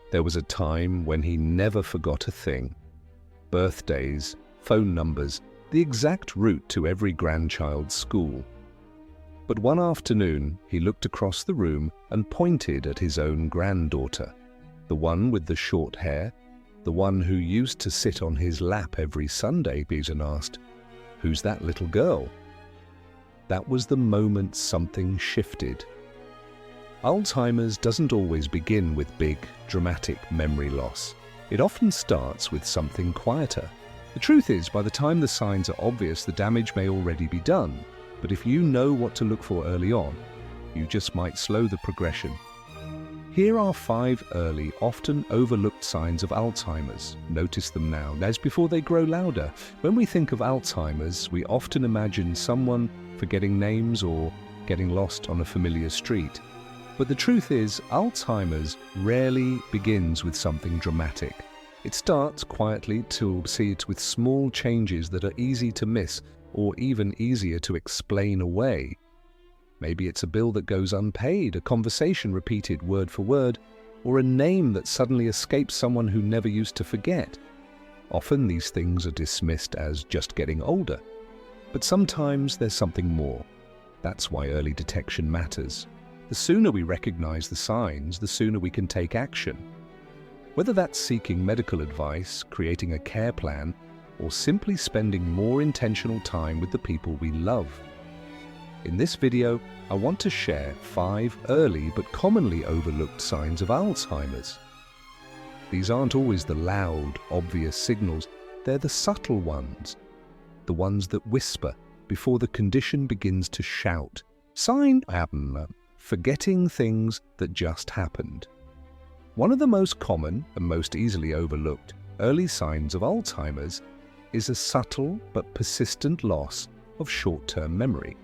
There was a time when he never forgot a thing. Birthdays, phone numbers, the exact route to every grandchild's school. But one afternoon, he looked across the room and pointed at his own granddaughter, the one with the short hair, the one who used to sit on his lap every Sunday, and asked, "Who's that little girl?" That was the moment something shifted. Alzheimer's doesn't always begin with big, dramatic memory loss. It often starts with something quieter. The truth is, by the time the signs are obvious, the damage may already be done. But if you know what to look for early on, you just might slow the progression. Here are 5 early, often overlooked signs of Alzheimer's. Notice them now, as before they grow louder. When we think of Alzheimer's, we often imagine someone forgetting names or getting lost on a familiar street. But the truth is, Alzheimer's rarely begins with something dramatic. It starts quietly to see it with small changes that are easy to miss or even easier to explain away. Maybe it's a bill that goes unpaid, a conversation repeated word for word, or a name that suddenly escapes someone who never used to forget. Often these things are dismissed as just getting older. But sometimes there's something more. That's why early detection matters. The sooner we recognize the signs, the sooner we can take action. Whether that's seeking medical advice, creating a care plan, or simply spending more intentional time with the people we love. In this video, I want to share 5 early but commonly overlooked signs of Alzheimer's. These aren't always the loud, obvious signals, they're the subtle ones. The ones that whisper before the condition begins to shout. Sign forgetting things that just happened. One of the most common and most easily overlooked early signs of Alzheimer's is a subtle but persistent loss of short-term memory.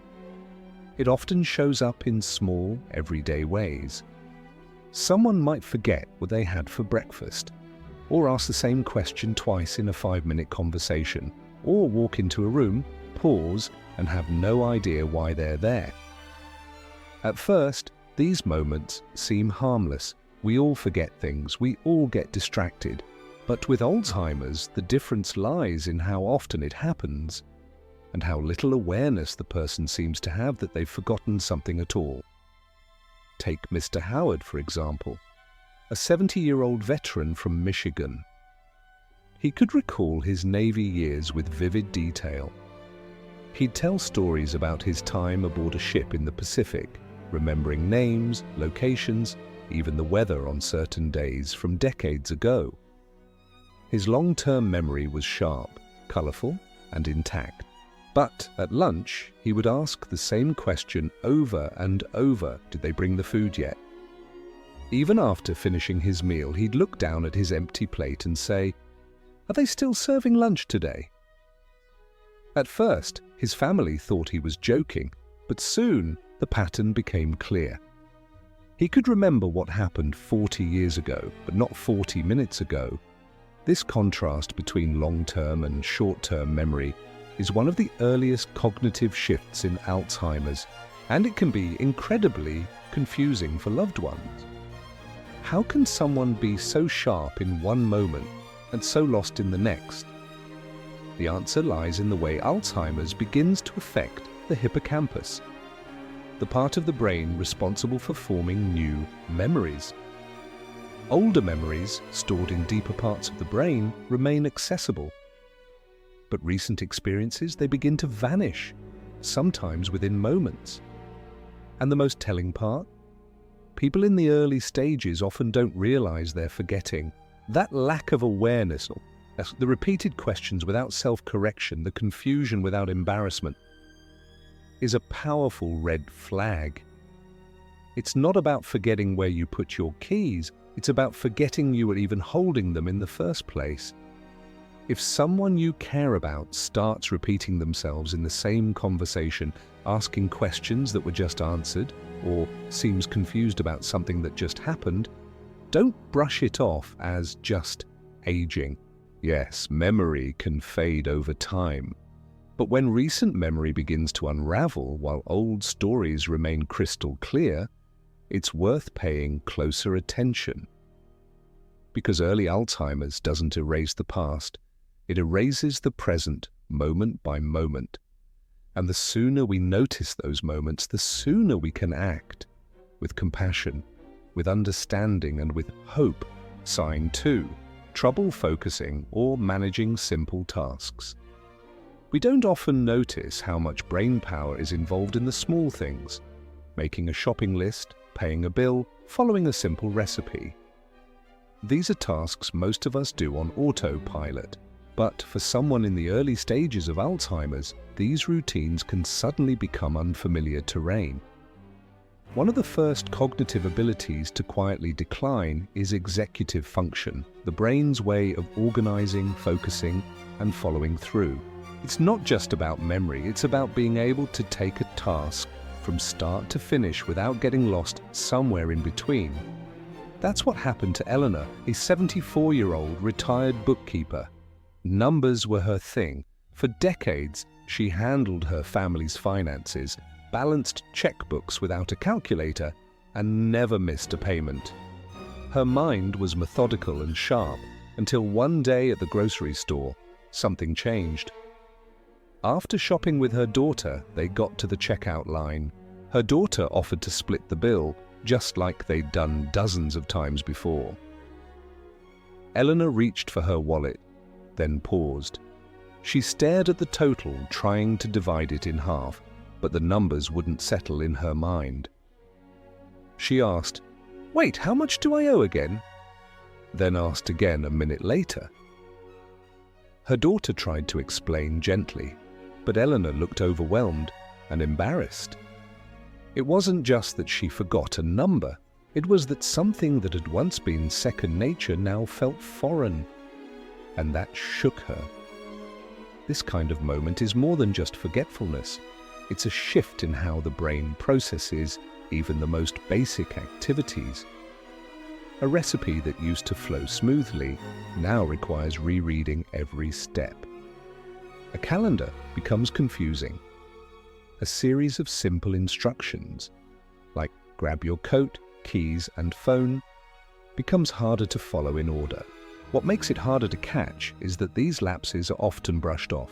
It often shows up in small, everyday ways. Someone might forget what they had for breakfast, or ask the same question twice in a 5-minute conversation, or walk into a room, pause, and have no idea why they're there. At first, these moments seem harmless. We all forget things, we all get distracted. But with Alzheimer's, the difference lies in how often it happens, and how little awareness the person seems to have that they've forgotten something at all. Take Mr. Howard, for example, a 70-year-old veteran from Michigan. He could recall his Navy years with vivid detail. He'd tell stories about his time aboard a ship in the Pacific, remembering names, locations, even the weather on certain days from decades ago. His long-term memory was sharp, colorful, and intact. But at lunch, he would ask the same question over and over, did they bring the food yet? Even after finishing his meal, he'd look down at his empty plate and say, are they still serving lunch today? At first, his family thought he was joking, but soon the pattern became clear. He could remember what happened 40 years ago, but not 40 minutes ago. This contrast between long-term and short-term memory is one of the earliest cognitive shifts in Alzheimer's, and it can be incredibly confusing for loved ones. How can someone be so sharp in one moment and so lost in the next? The answer lies in the way Alzheimer's begins to affect the hippocampus, the part of the brain responsible for forming new memories. Older memories, stored in deeper parts of the brain, remain accessible. But recent experiences, they begin to vanish, sometimes within moments. And the most telling part? People in the early stages often don't realize they're forgetting. That lack of awareness, the repeated questions without self-correction, the confusion without embarrassment, is a powerful red flag. It's not about forgetting where you put your keys, it's about forgetting you were even holding them in the first place. If someone you care about starts repeating themselves in the same conversation, asking questions that were just answered, or seems confused about something that just happened, don't brush it off as just aging. Yes, memory can fade over time. But when recent memory begins to unravel while old stories remain crystal clear, it's worth paying closer attention. Because early Alzheimer's doesn't erase the past, it erases the present moment by moment. And the sooner we notice those moments, the sooner we can act with compassion, with understanding, and with hope. Sign 2. Trouble focusing or managing simple tasks. We don't often notice how much brain power is involved in the small things: making a shopping list, paying a bill, following a simple recipe. These are tasks most of us do on autopilot, but for someone in the early stages of Alzheimer's, these routines can suddenly become unfamiliar terrain. One of the first cognitive abilities to quietly decline is executive function, the brain's way of organizing, focusing, and following through. It's not just about memory, it's about being able to take a task from start to finish without getting lost somewhere in between. That's what happened to Eleanor, a 74-year-old retired bookkeeper. Numbers were her thing. For decades, she handled her family's finances, balanced checkbooks without a calculator, and never missed a payment. Her mind was methodical and sharp until one day at the grocery store, something changed. After shopping with her daughter, they got to the checkout line. Her daughter offered to split the bill, just like they'd done dozens of times before. Eleanor reached for her wallet, then paused. She stared at the total, trying to divide it in half, but the numbers wouldn't settle in her mind. She asked, "Wait, how much do I owe again?" Then asked again a minute later. Her daughter tried to explain gently, but Eleanor looked overwhelmed and embarrassed. It wasn't just that she forgot a number, it was that something that had once been second nature now felt foreign, and that shook her. This kind of moment is more than just forgetfulness. It's a shift in how the brain processes even the most basic activities. A recipe that used to flow smoothly now requires rereading every step. A calendar becomes confusing. A series of simple instructions, like grab your coat, keys, and phone, becomes harder to follow in order. What makes it harder to catch is that these lapses are often brushed off.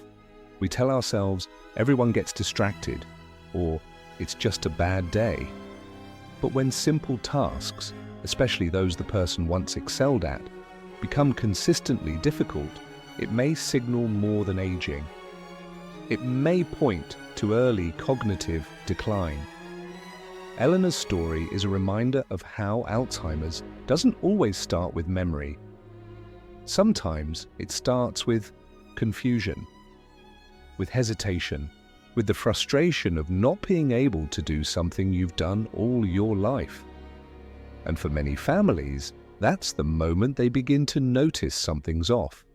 We tell ourselves everyone gets distracted, or it's just a bad day. But when simple tasks, especially those the person once excelled at, become consistently difficult, it may signal more than aging. It may point to early cognitive decline. Eleanor's story is a reminder of how Alzheimer's doesn't always start with memory. Sometimes it starts with confusion, with hesitation, with the frustration of not being able to do something you've done all your life. And for many families, that's the moment they begin to notice something's off,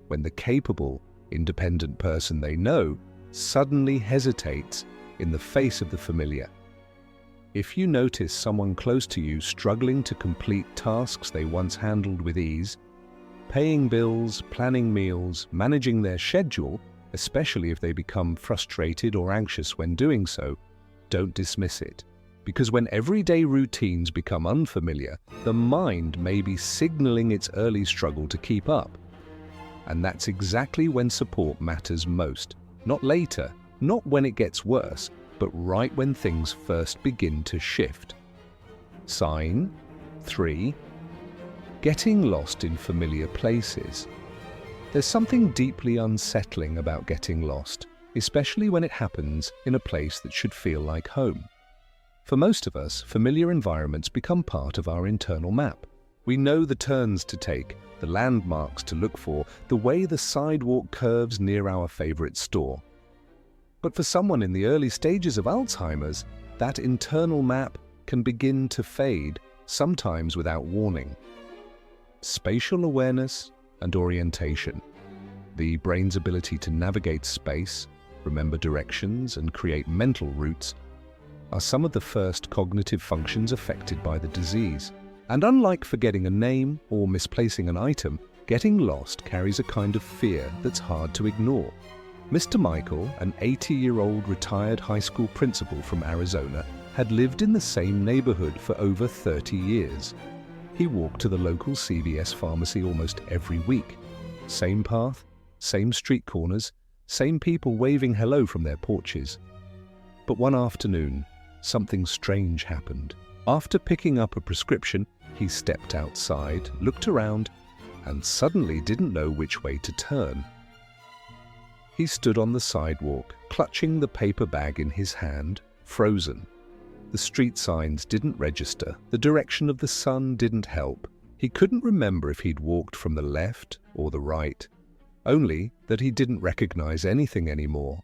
when the capable, independent person they know suddenly hesitates in the face of the familiar. If you notice someone close to you struggling to complete tasks they once handled with ease, paying bills, planning meals, managing their schedule, especially if they become frustrated or anxious when doing so, don't dismiss it. Because when everyday routines become unfamiliar, the mind may be signaling its early struggle to keep up. And that's exactly when support matters most. Not later, not when it gets worse, but right when things first begin to shift. Sign 3. Getting lost in familiar places. There's something deeply unsettling about getting lost, especially when it happens in a place that should feel like home. For most of us, familiar environments become part of our internal map. We know the turns to take, the landmarks to look for, the way the sidewalk curves near our favorite store. But for someone in the early stages of Alzheimer's, that internal map can begin to fade, sometimes without warning. Spatial awareness and orientation, the brain's ability to navigate space, remember directions, and create mental routes, are some of the first cognitive functions affected by the disease. And unlike forgetting a name or misplacing an item, getting lost carries a kind of fear that's hard to ignore. Mr. Michael, an 80-year-old retired high school principal from Arizona, had lived in the same neighborhood for over 30 years. He walked to the local CVS pharmacy almost every week. Same path, same street corners, same people waving hello from their porches. But one afternoon, something strange happened. After picking up a prescription, he stepped outside, looked around, and suddenly didn't know which way to turn. He stood on the sidewalk, clutching the paper bag in his hand, frozen. The street signs didn't register. The direction of the sun didn't help. He couldn't remember if he'd walked from the left or the right, only that he didn't recognize anything anymore.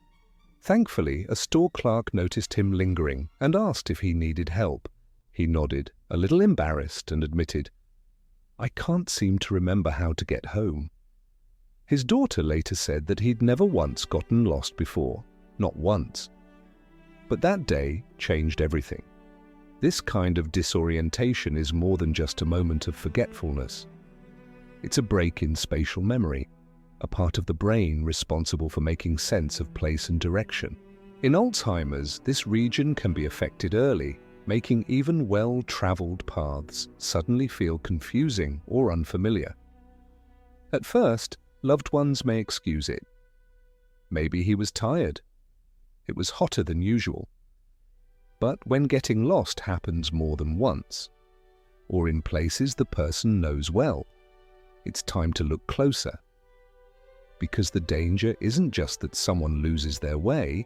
Thankfully, a store clerk noticed him lingering and asked if he needed help. He nodded, a little embarrassed, and admitted, "I can't seem to remember how to get home." His daughter later said that he'd never once gotten lost before, not once. But that day changed everything. This kind of disorientation is more than just a moment of forgetfulness. It's a break in spatial memory, a part of the brain responsible for making sense of place and direction. In Alzheimer's, this region can be affected early, making even well-traveled paths suddenly feel confusing or unfamiliar. At first, loved ones may excuse it. Maybe he was tired. It was hotter than usual. But when getting lost happens more than once, or in places the person knows well, it's time to look closer. Because the danger isn't just that someone loses their way,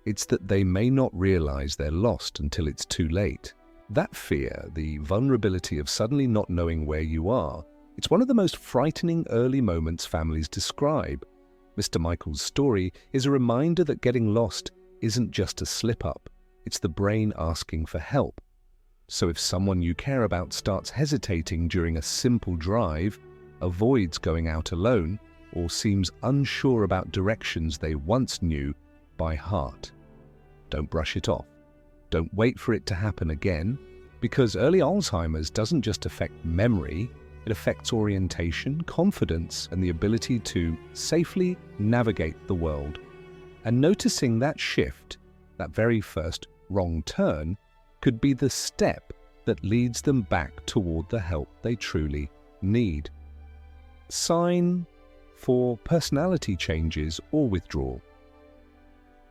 it's that they may not realize they're lost until it's too late. That fear, the vulnerability of suddenly not knowing where you are, it's one of the most frightening early moments families describe. Mr. Michael's story is a reminder that getting lost isn't just a slip-up, it's the brain asking for help. So if someone you care about starts hesitating during a simple drive, avoids going out alone, or seems unsure about directions they once knew by heart, don't brush it off. Don't wait for it to happen again, because early Alzheimer's doesn't just affect memory, it affects orientation, confidence, and the ability to safely navigate the world. And noticing that shift, that very first wrong turn, could be the step that leads them back toward the help they truly need. Sign for personality changes or withdrawal.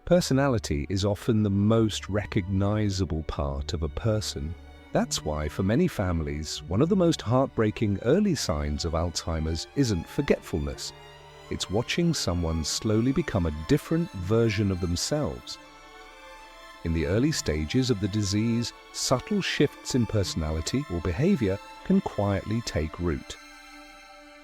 Personality is often the most recognizable part of a person. That's why, for many families, one of the most heartbreaking early signs of Alzheimer's isn't forgetfulness. It's watching someone slowly become a different version of themselves. In the early stages of the disease, subtle shifts in personality or behavior can quietly take root.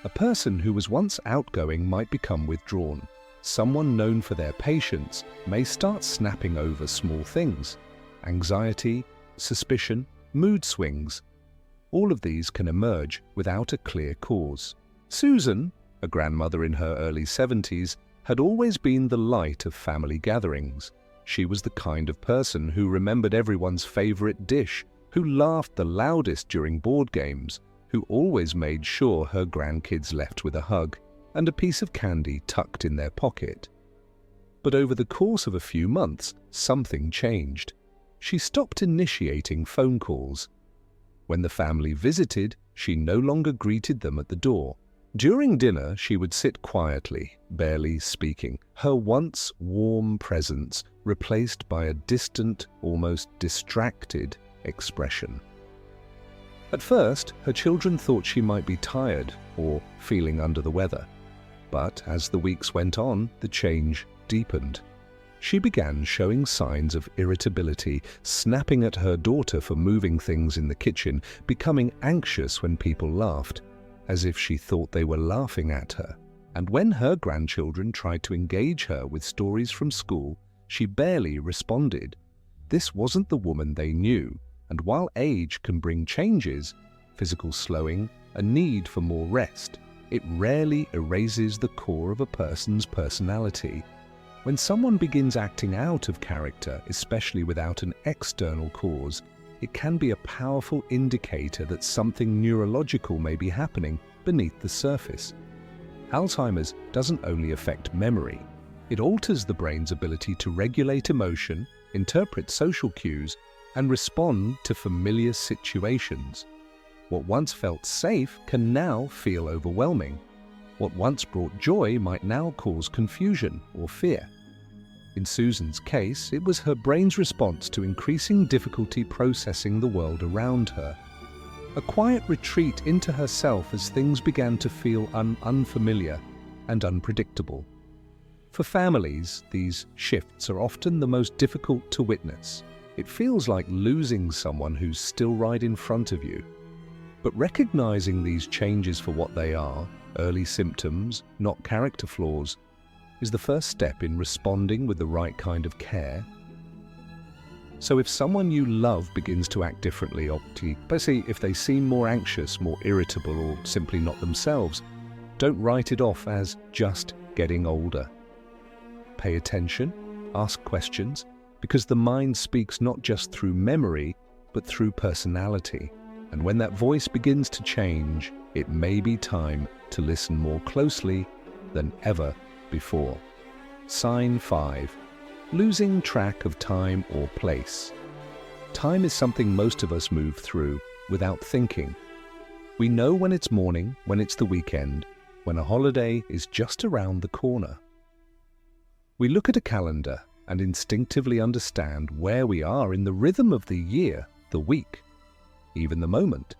A person who was once outgoing might become withdrawn. Someone known for their patience may start snapping over small things. Anxiety, suspicion, mood swings. All of these can emerge without a clear cause. Susan, a grandmother in her early 70s, had always been the light of family gatherings. She was the kind of person who remembered everyone's favorite dish, who laughed the loudest during board games, who always made sure her grandkids left with a hug and a piece of candy tucked in their pocket. But over the course of a few months, something changed. She stopped initiating phone calls. When the family visited, she no longer greeted them at the door. During dinner, she would sit quietly, barely speaking, her once warm presence replaced by a distant, almost distracted expression. At first, her children thought she might be tired or feeling under the weather. But as the weeks went on, the change deepened. She began showing signs of irritability, snapping at her daughter for moving things in the kitchen, becoming anxious when people laughed, as if she thought they were laughing at her. And when her grandchildren tried to engage her with stories from school, she barely responded. This wasn't the woman they knew, and while age can bring changes, physical slowing, a need for more rest, it rarely erases the core of a person's personality. When someone begins acting out of character, especially without an external cause, it can be a powerful indicator that something neurological may be happening beneath the surface. Alzheimer's doesn't only affect memory, it alters the brain's ability to regulate emotion, interpret social cues, and respond to familiar situations. What once felt safe can now feel overwhelming. What once brought joy might now cause confusion or fear. In Susan's case, it was her brain's response to increasing difficulty processing the world around her. A quiet retreat into herself as things began to feel unfamiliar and unpredictable. For families, these shifts are often the most difficult to witness. It feels like losing someone who's still right in front of you. But recognizing these changes for what they are, early symptoms, not character flaws, is the first step in responding with the right kind of care. So if someone you love begins to act differently, especially if they seem more anxious, more irritable, or simply not themselves, don't write it off as just getting older. Pay attention, ask questions, because the mind speaks not just through memory, but through personality. And when that voice begins to change, it may be time to listen more closely than ever before. Sign 5. Losing track of time or place. Time is something most of us move through without thinking. We know when it's morning, when it's the weekend, when a holiday is just around the corner. We look at a calendar and instinctively understand where we are in the rhythm of the year, the week, even the moment.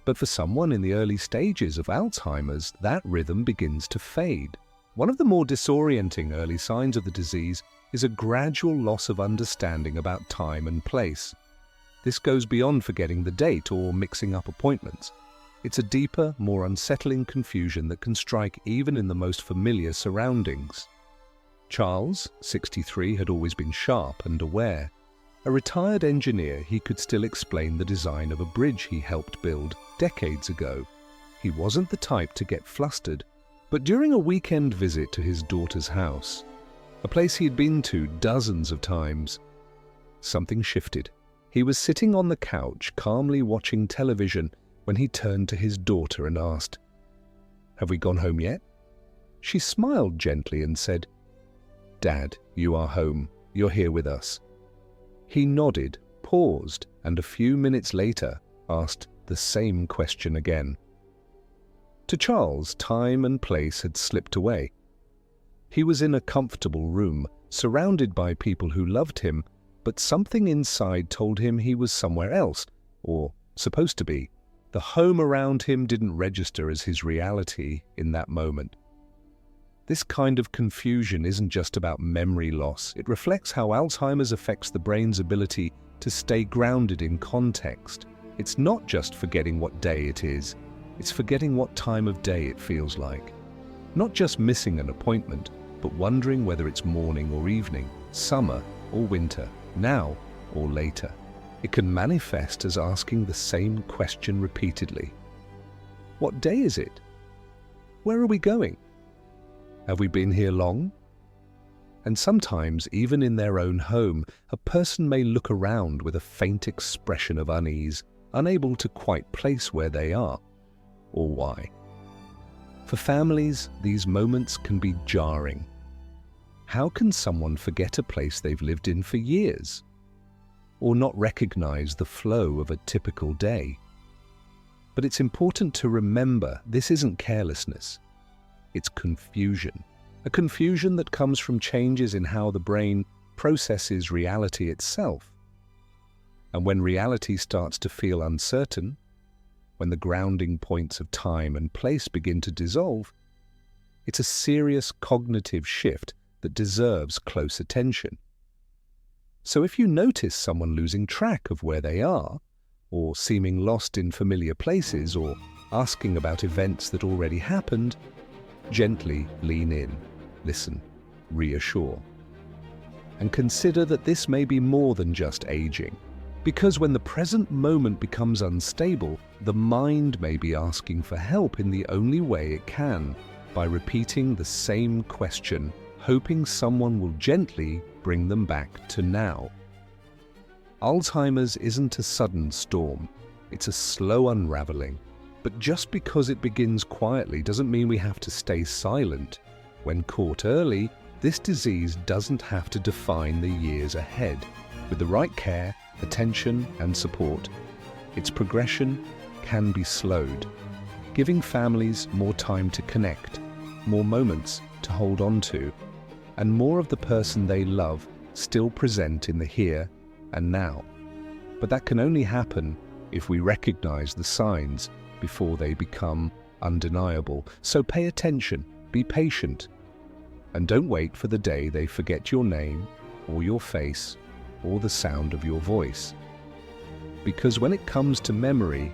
But for someone in the early stages of Alzheimer's, that rhythm begins to fade. One of the more disorienting early signs of the disease is a gradual loss of understanding about time and place. This goes beyond forgetting the date or mixing up appointments. It's a deeper, more unsettling confusion that can strike even in the most familiar surroundings. Charles, 63, had always been sharp and aware. A retired engineer, he could still explain the design of a bridge he helped build decades ago. He wasn't the type to get flustered, but during a weekend visit to his daughter's house, a place he'd been to dozens of times, something shifted. He was sitting on the couch, calmly watching television, when he turned to his daughter and asked, "Have we gone home yet?" She smiled gently and said, "Dad, you are home. You're here with us." He nodded, paused, and a few minutes later asked the same question again. To Charles, time and place had slipped away. He was in a comfortable room, surrounded by people who loved him, but something inside told him he was somewhere else, or supposed to be. The home around him didn't register as his reality in that moment. This kind of confusion isn't just about memory loss. It reflects how Alzheimer's affects the brain's ability to stay grounded in context. It's not just forgetting what day it is. It's forgetting what time of day it feels like. Not just missing an appointment, but wondering whether it's morning or evening, summer or winter, now or later. It can manifest as asking the same question repeatedly. What day is it? Where are we going? Have we been here long? And sometimes, even in their own home, a person may look around with a faint expression of unease, unable to quite place where they are or why. For families, these moments can be jarring. How can someone forget a place they've lived in for years? Or not recognize the flow of a typical day? But it's important to remember this isn't carelessness. It's confusion. A confusion that comes from changes in how the brain processes reality itself. And when reality starts to feel uncertain, when the grounding points of time and place begin to dissolve, it's a serious cognitive shift that deserves close attention. So if you notice someone losing track of where they are, or seeming lost in familiar places, or asking about events that already happened, gently lean in, listen, reassure. And consider that this may be more than just aging. Because when the present moment becomes unstable, the mind may be asking for help in the only way it can, by repeating the same question, hoping someone will gently bring them back to now. Alzheimer's isn't a sudden storm, it's a slow unraveling. But just because it begins quietly doesn't mean we have to stay silent. When caught early, this disease doesn't have to define the years ahead. With the right care, attention and support, its progression can be slowed, giving families more time to connect, more moments to hold on to, and more of the person they love still present in the here and now. But that can only happen if we recognize the signs before they become undeniable. So pay attention, be patient, and don't wait for the day they forget your name or your face or the sound of your voice. Because when it comes to memory,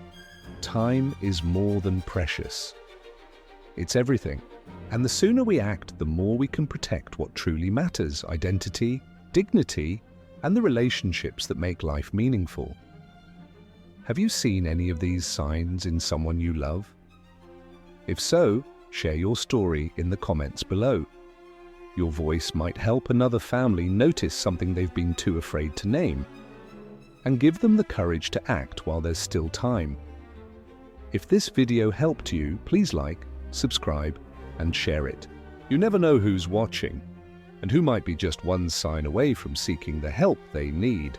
time is more than precious. It's everything. And the sooner we act, the more we can protect what truly matters: identity, dignity, and the relationships that make life meaningful. Have you seen any of these signs in someone you love? If so, share your story in the comments below. Your voice might help another family notice something they've been too afraid to name, and give them the courage to act while there's still time. If this video helped you, please like, subscribe, and share it. You never know who's watching, and who might be just one sign away from seeking the help they need.